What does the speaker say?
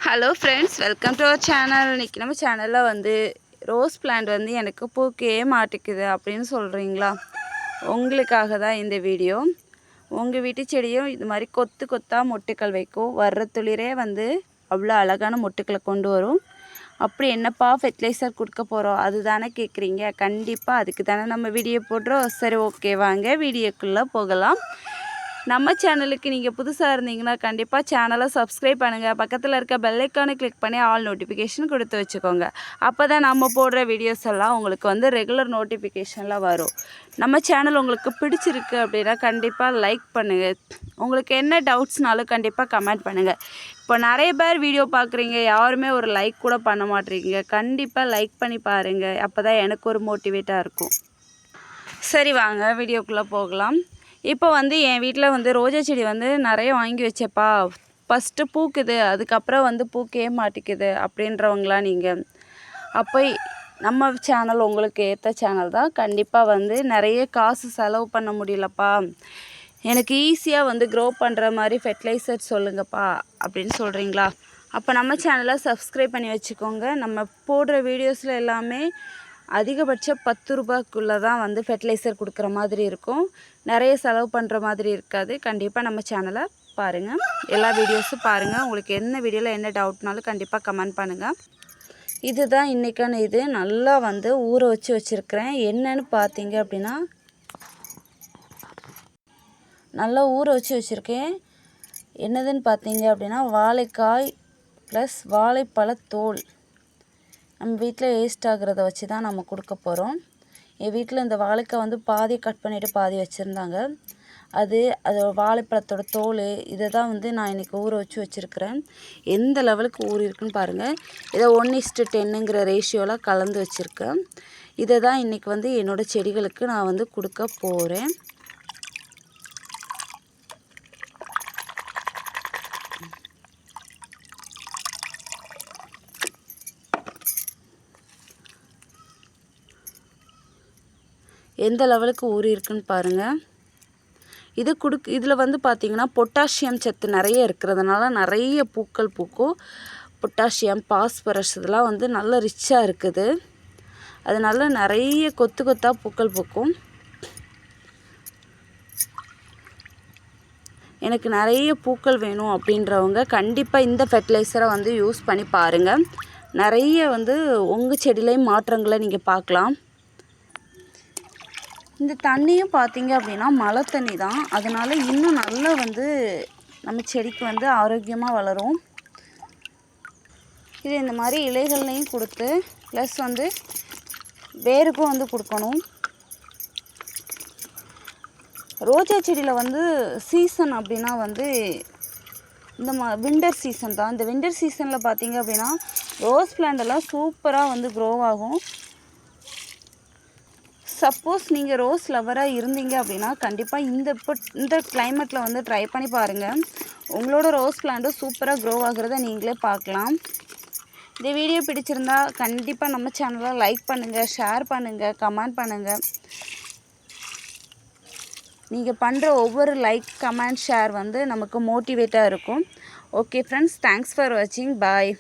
Hello friends, welcome to our channel. இன்றைக்கி நம்ம சேனலில் வந்து ரோஸ் பிளான்ட் வந்து எனக்கு பூக்கே மாட்டேங்குது அப்படின்னு சொல்கிறீங்களா? உங்களுக்காக தான் இந்த வீடியோ. உங்கள் வீட்டு செடியும் இது மாதிரி கொத்து கொத்தாக மொட்டுக்கள் வைக்கும். வர்ற துளிரே வந்து அவ்வளோ அழகான மொட்டுக்களை கொண்டு வரும். அப்படி என்னப்பா ஃபெர்டிலைசர் கொடுக்க போகிறோம் அது தானே கேட்குறீங்க? கண்டிப்பாக அதுக்கு தானே நம்ம வீடியோ போடுறோம். சரி, ஓகே, வாங்க வீடியோக்குள்ளே போகலாம். நம்ம சேனலுக்கு நீங்கள் புதுசாக இருந்தீங்கன்னா கண்டிப்பாக சேனலை சப்ஸ்கிரைப் பண்ணுங்கள். பக்கத்தில் இருக்க பெல் ஐக்கானை கிளிக் பண்ணி ஆல் நோட்டிஃபிகேஷன் கொடுத்து வச்சுக்கோங்க. அப்போ தான் நம்ம போடுற வீடியோஸ் எல்லாம் உங்களுக்கு வந்து ரெகுலர் நோட்டிஃபிகேஷனில் வரும். நம்ம சேனல் உங்களுக்கு பிடிச்சிருக்கு அப்படின்னா கண்டிப்பாக லைக் பண்ணுங்கள். உங்களுக்கு என்ன டவுட்ஸ்னாலும் கண்டிப்பாக கமெண்ட் பண்ணுங்கள். இப்போ நிறைய பேர் வீடியோ பார்க்குறீங்க, யாருமே ஒரு லைக் கூட பண்ண மாட்டேறீங்க. கண்டிப்பாக லைக் பண்ணி பாருங்கள். அப்போ தான் எனக்கு ஒரு மோட்டிவேட்டாக இருக்கும். சரி, வாங்க வீடியோக்குள்ளே போகலாம். இப்போ வந்து என் வீட்டில் வந்து ரோஜா செடி வந்து நிறைய வாங்கி வச்சேப்பா. ஃபஸ்ட்டு பூக்குது, அதுக்கப்புறம் வந்து பூக்கே மாட்டேங்குது அப்படின்றவங்களாம் நீங்கள். அப்போ நம்ம சேனல் உங்களுக்கு ஏற்ற சேனல் தான். கண்டிப்பாக வந்து நிறைய காசு செலவு பண்ண முடியலப்பா, எனக்கு ஈஸியாக வந்து க்ரோ பண்ணுற மாதிரி ஃபெர்டிலைசர் சொல்லுங்கப்பா அப்படின்னு சொல்கிறீங்களா? அப்போ நம்ம சேனலை சப்ஸ்கிரைப் பண்ணி வச்சுக்கோங்க. நம்ம போடுற வீடியோஸில் எல்லாமே அதிகபட்சம் 10 ரூபாய்க்குள்ளே தான் வந்து ஃபெர்டிலைசர் கொடுக்குற மாதிரி இருக்கும். நிறைய செலவு பண்ணுற மாதிரி இருக்காது. கண்டிப்பாக நம்ம சேனலை பாருங்கள், எல்லா வீடியோஸும் பாருங்கள். உங்களுக்கு என்ன வீடியோவில் என்ன டவுட்னாலும் கண்டிப்பாக கமெண்ட் பண்ணுங்கள். இதுதான் இன்றைக்கான இது. நல்லா வந்து ஊற வச்சுருக்கிறேன். என்னன்னு பார்த்தீங்க அப்படின்னா, நல்லா ஊற வச்சுருக்கேன். என்னதுன்னு பார்த்தீங்க அப்படின்னா, வாழைக்காய் ப்ளஸ் வாழைப்பழத்தோல். நம்ம வீட்டில் வேஸ்ட் ஆகிறத வச்சு தான் நம்ம கொடுக்க போகிறோம். என் வீட்டில் இந்த வாழைக்காய் வந்து பாதி கட் பண்ணிவிட்டு பாதி வச்சுருந்தாங்க. அது வாழைப்பழத்தோட தோல் இதை தான் வந்து நான் இன்றைக்கி ஊற வச்சுருக்கிறேன். எந்த லெவலுக்கு ஊறி இருக்குன்னு பாருங்கள். இதை 1:10ங்கிற ரேஷியோவில் கலந்து வச்சுருக்கேன். இதை தான் இன்றைக்கி வந்து என்னோடய செடிகளுக்கு நான் வந்து கொடுக்க போகிறேன். எந்த லெவலுக்கு ஊறி இருக்குன்னு பாருங்கள். இதில் வந்து பார்த்திங்கன்னா பொட்டாசியம் சத்து நிறைய இருக்கிறதுனால நிறைய பூக்கள் பூக்கும். பொட்டாசியம், பாஸ்பரஸ் இதெல்லாம் வந்து நல்ல ரிச்சாக இருக்குது. அதனால நிறைய கொத்து கொத்தாக பூக்கள் பூக்கும். எனக்கு நிறைய பூக்கள் வேணும் அப்படின்றவங்க கண்டிப்பாக இந்த ஃபெர்டிலைசரை வந்து யூஸ் பண்ணி பாருங்கள். நிறைய வந்து உங்கள் செடியிலையும் மாற்றங்களை நீங்கள் பார்க்கலாம். இந்த தண்ணியும் பார்த்தீங்க அப்படின்னா மழை தண்ணி தான். அதனால் இன்னும் நல்லா வந்து நம்ம செடிக்கு வந்து ஆரோக்கியமாக வளரும். இது இந்த மாதிரி இலைகள்லையும் கொடுத்து ப்ளஸ் வந்து வேருக்கும் வந்து கொடுக்கணும். ரோஜா செடியில் வந்து சீசன் அப்படின்னா வந்து இந்த வின்டர் சீசன் தான். இந்த வின்டர் சீசனில் பார்த்தீங்க அப்படின்னா ரோஸ் பிளான்ட் எல்லாம் சூப்பராக வந்து க்ரோ ஆகும். சப்போஸ் நீங்கள் ரோஸ் லவராக இருந்தீங்க அப்படின்னா கண்டிப்பாக இந்த கிளைமேட்டில் வந்து ட்ரை பண்ணி பாருங்கள். உங்களோட ரோஸ் பிளான்ட்டும் சூப்பராக க்ரோ ஆகிறத நீங்களே பார்க்கலாம். இந்த வீடியோ பிடிச்சிருந்தா கண்டிப்பாக நம்ம சேனலை லைக் பண்ணுங்கள், ஷேர் பண்ணுங்கள், கமெண்ட் பண்ணுங்கள். நீங்கள் பண்ணுற ஒவ்வொரு லைக், கமெண்ட், ஷேர் வந்து நமக்கு மோட்டிவேட்டாக இருக்கும். ஓகே ஃப்ரெண்ட்ஸ், தேங்க்ஸ் ஃபார் வாட்சிங். பாய்.